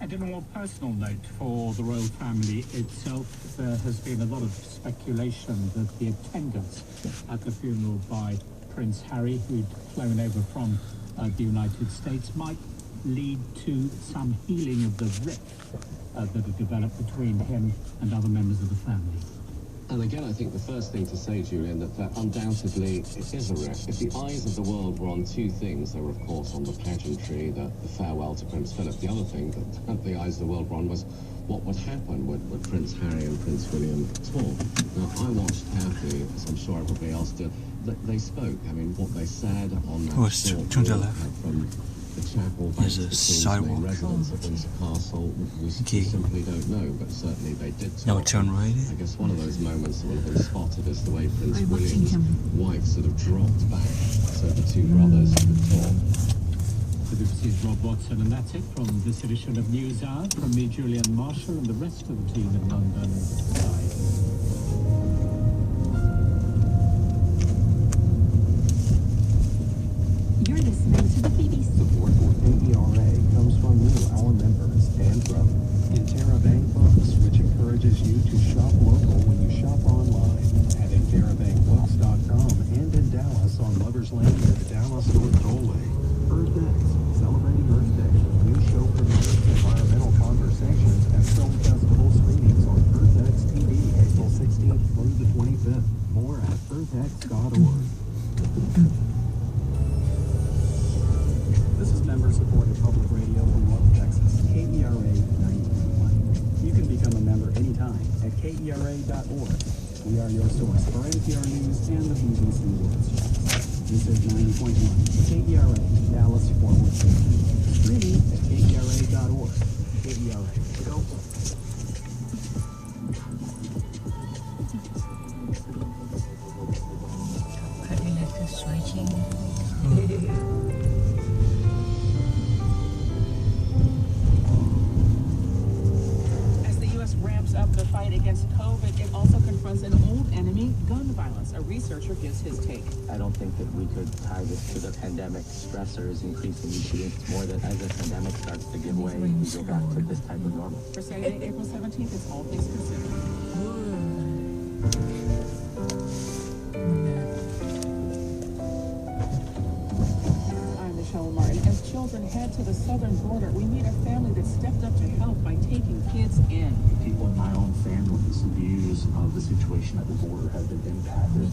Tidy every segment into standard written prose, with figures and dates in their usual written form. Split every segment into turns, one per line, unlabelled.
And on a more personal note for the royal family itself, there has been a lot of speculation that the attendance at the funeral by Prince Harry, who'd flown over from the United States, might lead to some healing of the rift that had developed between him and other members of the family.
And again, I think the first thing to say, Julian, that undoubtedly it is a rift. If the eyes of the world were on two things, they were, of course, on the pageantry, the farewell to Prince Philip. The other thing that the eyes of the world were on was what would happen would Prince Harry and Prince William talk. Now, I watched carefully, as I'm sure everybody else did. They spoke. I mean, what they said on that short walk from the chapel back to the Queen's main residence at Windsor Castle, we simply don't know, but certainly they did talk.
Now turn right.
I guess one of those moments that will have been spotted is the way Prince William's wife sort of dropped back so the two brothers could talk.
The BBC's Rob Watson, and that's it from this edition of News Hour. From me, Julian Marshall, and the rest of the team in London. Bye.
You're listening to the BBC.
Support for KERA comes from you, our members, and from Interbank Books, which encourages you to shop local when you shop online at InteraBankBooks.com and in Dallas on Lover's Lane near the Dallas North Tollway. Earth X, celebrating Earth Day. New show premieres, environmental conversations, and film festival screenings on Earth X TV, April 16th through the 25th. More at earthx.org. This is member-supported public radio from North Texas, KERA 90.1. You can become a member anytime at KERA.org. We are your source for NPR News and the BBC World Service. This is 90.1, KERA, Dallas Fort Worth. Streaming at KERA.org. KERA, go.
Cadillac is switching.
Ramps up the fight against COVID, it also confronts an old enemy, gun violence. A researcher gives his take.
I don't think that we could tie this to the pandemic stressors increasing each year. It's more that as the pandemic starts to give way, we go back to this type of normal.
For Saturday, April 17th, it's All Things Considered. I'm Michelle Martin. As children head to the southern border, we meet a family that stepped up to help by taking kids in.
People in my own family's views of the situation at the border have been impacted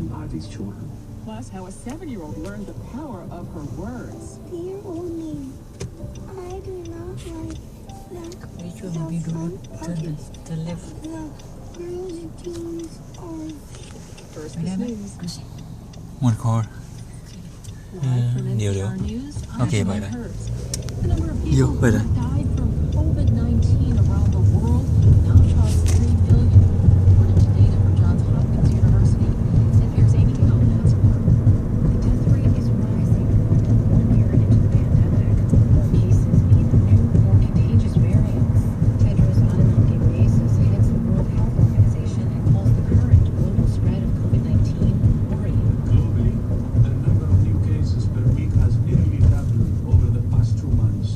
by these children.
Plus, how a 7-year-old learned the power of her words.
Dear Oni, I do not like that.
Which will be the left.
The girls' jeans are
First, this news.
One car.
Live from
Nhiều
NPR
điều.
News, I'm
Ok,
Emily
vậy đây.
Hurst. The number of
Vô,
people
vậy
who
đây.
have died from COVID-19 around the world now tops 3 million, according to data from Johns Hopkins University. NPR's Amy Cohen has more.
The death rate is rising 1 year into the pandemic. More cases mean new, more contagious variants. Tedros Adhanom Ghebreyesus heads the World Health Organization and calls the current global spread of COVID-19 worrying.
Globally, the number of new cases per week has nearly doubled over the past 2 months.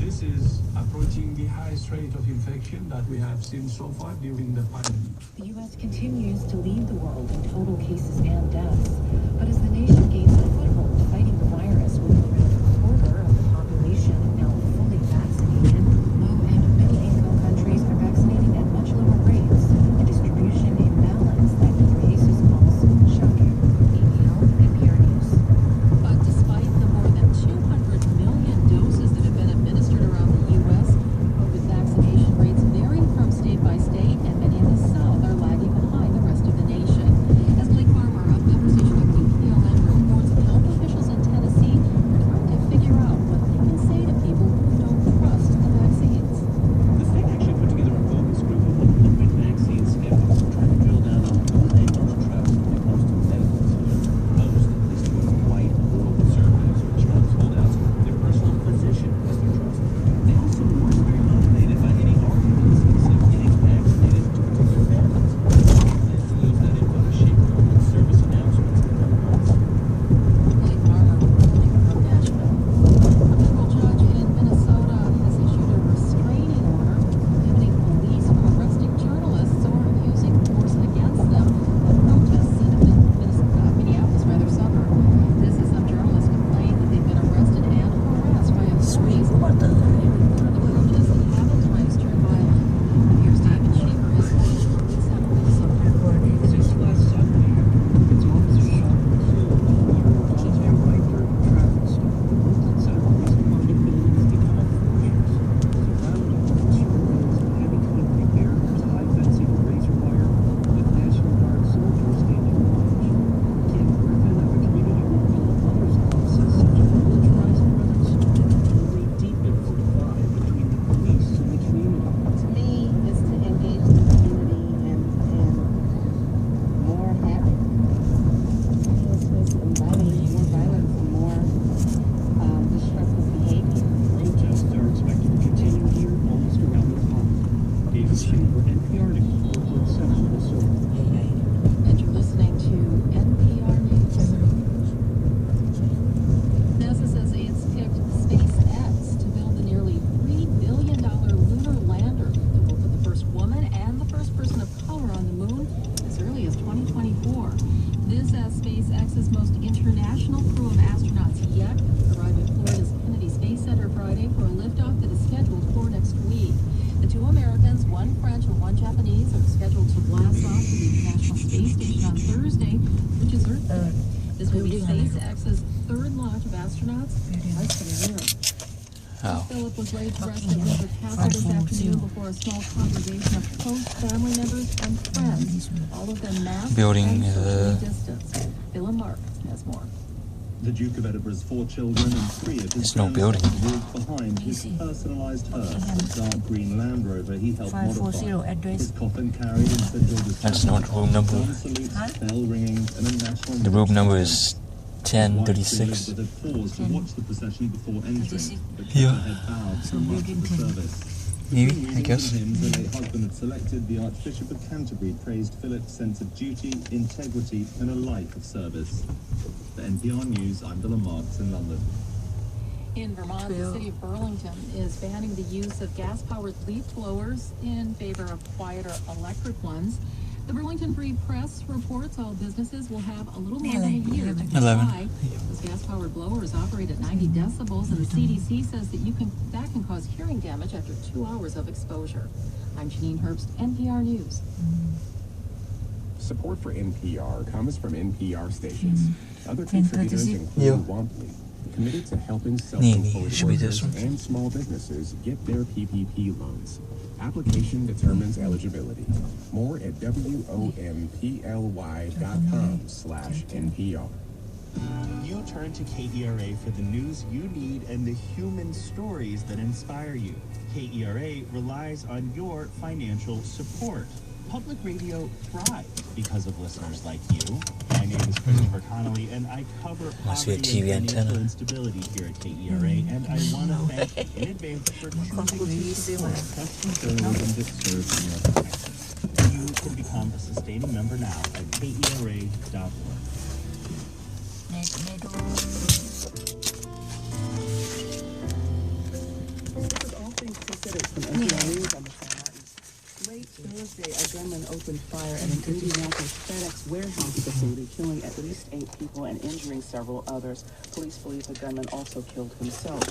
This is approaching the highest rate of infection that we have seen so far during the pandemic.
The U.S. continues to lead the world in total cases and deaths. But as the nation gains a foothold fighting the virus with around a quarter of the population now fully vaccinated, low and middle-income countries are vaccinating at much lower rates, a distribution imbalance that Ghebreyesus calls shocking. APL, NPR News.
But despite the more than 200 million doses that have been administered around the U.S., COVID vaccination rates vary from state by state, and many in the South are lagging behind the rest of the nation. As Blake Farmer of Conversation with WPLN reports, health officials in Tennessee are One of the coaches that have at times turned violent. Here's David Shaver, his coach for Woodstock, Minnesota.
Since last Sunday, its officers shot and killed a right during a traffic stop. Saturdays, market buildings become a fortress. Surrounded with surveillance and heavy-caliber barriers, high fencing, razor wire, with National Guard soldiers standing watch. Kim Griffin of the community group Philip Morris Club says such a militarized presence will deepen the divide between the police and the community.
To me, is to engage the community and more habit. It's just inviting more violence and more destructive behavior.
Protests are expected to continue here almost around the clock. David Shaver, NPR News, Brooklyn Center, Minnesota.
And you're listening to NPR News. NASA says it's picked SpaceX to build the nearly $3 billion lunar lander that will put the first woman and the first person of color on the moon as early as 2024. This as SpaceX's most international crew of astronauts yet arrived at Florida's Kennedy Space Center Friday for a liftoff that is scheduled for next week. The two Americans, one French and one Japanese, are scheduled to blast off to the International Space Station on Thursday, which is Earth Day. This will be SpaceX's third launch of astronauts twice for the year. Philip was laid to rest at Windsor Castle this afternoon before a small congregation of close family members and friends, all of them masked
Building,
and socially distanced. Bill and Mark has more.
The Duke of Edinburgh's 4 children and 3 of his
There's no building.
walked behind his personalised hearse, the dark green Land Rover he helped modify. His coffin carried in St George's
That's not the room number.
salutes, bell ringing, and a national
The room number is
White sailors
1036.
that had paused to watch the procession before entering, but kept
Yeah.
their head bowed for much of the service.
Maybe,
Between
I guess.
readings and hymns the late husband had selected, the Archbishop of Canterbury praised Philip's sense of duty, integrity, and a life of service. For NPR News, I'm Bill Marks in London.
In Vermont, the city of Burlington is banning the use of gas-powered leaf blowers in favor of quieter electric ones. The Burlington Free Press reports all businesses will have a little more than a year to comply. Those gas-powered blowers operate at 90 decibels, and the CDC says that that can cause hearing damage after 2 hours of exposure. I'm Janine Herbst, NPR News.
Support for NPR comes from NPR stations. Other contributors include
Yeah.
Womply, committed to helping
Maybe
self-employed
it should be this
workers
one.
and small businesses get their PPP loans. Application determines eligibility. More at womply.com/NPR.
You turn to KERA for the news you need and the human stories that inspire you. KERA relies on your financial support. Public radio thrives because of listeners like you. My name is Christopher Connolly, and I cover
Must be a
poverty
TV
and financial
antenna.
instability here at KERA, and I want to thank in advance for choosing to support trusted journalism that serves American Texas. You can become a sustaining member now at KERA.org.
This is All Things Considered from NPR News. I'm Michelle Martin. Late Thursday, a gunman opened fire at an Indianapolis FedEx warehouse facility, killing at least 8 people and injuring several others. Police believe the gunman also killed himself.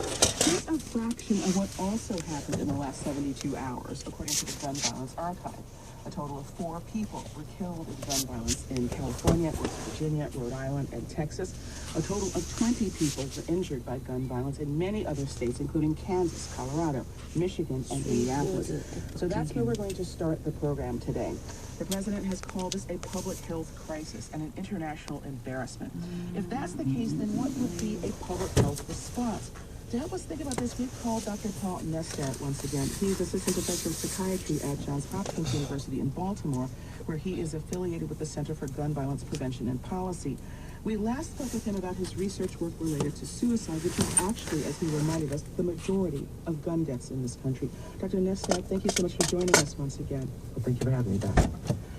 Here's a fraction of what also happened in the last 72 hours, according to the Gun Violence Archive. A total of 4 people were killed in gun violence in California, West Virginia, Rhode Island, and Texas. A total of 20 people were injured by gun violence in many other states, including Kansas, Colorado, Michigan, and Minneapolis. So that's where we're going to start the program today. The president has called this a public health crisis and an international embarrassment. If that's the case, then what would be a public health response? To help us think about this, we've called Dr. Paul Nestat once again. He's assistant professor of psychiatry at Johns Hopkins University in Baltimore, where he is affiliated with the Center for Gun Violence Prevention and Policy. We last spoke with him about his research work related to suicide, which is actually, as he reminded us, the majority of gun deaths in this country. Dr. Nestat, thank you so much for joining us once again.
Well, thank you for having me back.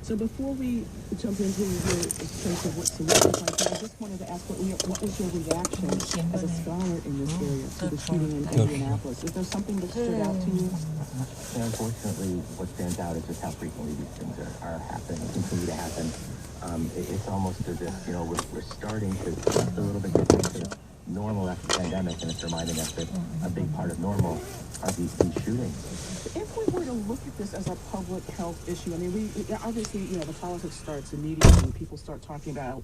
So before we jump into your sense of what's significant, I just wanted to ask what was your reaction as a scholar in this area to the shooting in Indianapolis? Is there something that stood out to you?
Unfortunately, what stands out is just how frequently these things are happening, continue to happen. It's almost as if, we're starting to, it's a little bit different, normal after the pandemic, and it's reminding us that a big part of normal are these shootings.
If we were to look at this as a public health issue, I mean, we obviously, you know, the politics starts immediately when people start talking about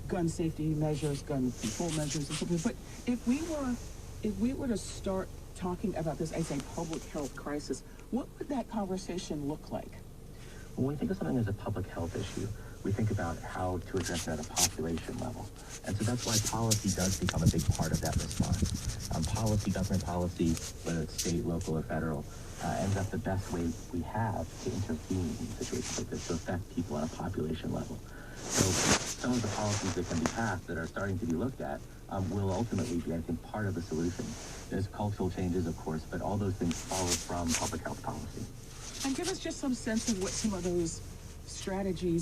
gun safety measures, gun control measures, and so forth. But if we were to start talking about this as a public health crisis, what would that conversation look like?
When we think of something as a public health issue, we think about how to address it at a population level. And so that's why policy does become a big part of that response. Policy, government policy, whether it's state, local, or federal, ends up the best way we have to intervene in situations like this to affect people on a population level. So some of the policies that can be passed that are starting to be looked at will ultimately be, I think, part of the solution. There's cultural changes, of course, but all those things follow from public health policy.
And give us just some sense of what some of those strategies